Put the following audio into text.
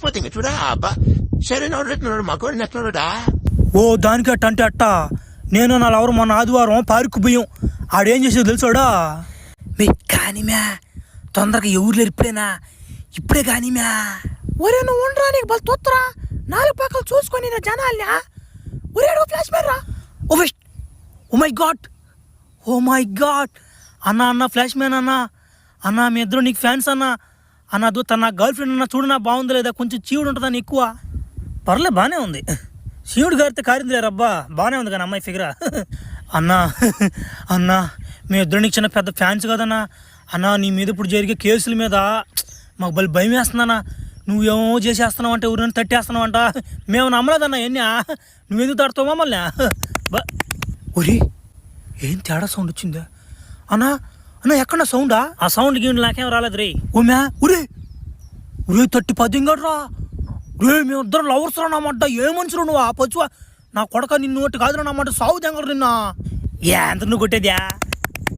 పోతే ఇంకా చూడా అబ్బా సరే నోడు మాకు నెట్లోడా ఓ దానికి అంటే అట్ట నేను నా లవరు మొన్న ఆదివారం పార్కు పోయాం. ఆడేం చేసేది తెలుసాడా? మే కానీ మ్యా తొందరగా ఎవరు లేరు ఇప్పుడే కానీ మ్యా. ఒరే నువ్వు ఉండరా, నీకు బల్ తొత్తరా 4 పక్కలు చూసుకొని జనాల్ని. ఒరే ఫ్లాష్ మ్యాన్ రా. ఓ మై గాడ్ అన్న ఫ్లాష్ మ్యాన్ అన్న మీ ఇద్దరు నీకు ఫ్యాన్స్ అన్న తన నా గర్ల్ ఫ్రెండ్ అన్న చూడు నా బాగుంది లేదా, కొంచెం చీవుడు ఉంటుందని ఎక్కువ. పర్లే బాగానే ఉంది, శివుడు గారితో కారిందిలే రబ్బా, బాగానే ఉంది కానీ అమ్మాయి ఫిగరా. అన్న మీ ఇద్దరు నీకు చిన్న పెద్ద ఫ్యాన్స్ కదన్నా. అన్న నీ మీద ఇప్పుడు జరిగే కేసుల మీద మాకు బలి భయం వేస్తుందన్నా. నువ్వేమో చేసేస్తున్నావు అంటే ఊరిని తట్టేస్తున్నావు అంట. మేము నమ్మలేదన్నా ఎన్ని. నువ్వెందుకు తడతావు మమ్మల్ని? ఒరే ఏం తేడా సౌండ్ వచ్చిందా అన్నా? ఎక్కడ సౌండా? ఆ సౌండ్ గీండి నాకేం రాలేదు రే. ఓ ఒరే 30 రా రే, మేమిద్దరం లవర్స్ రానమాట. ఏ మనుషులు నువ్వు ఆ పచ్చువా నా కొడక, నిన్ను ఒకటి కాదు రానమాట. సాగు తెంగరు నిన్న. ఎంత నువ్వు కొట్టేద్యా?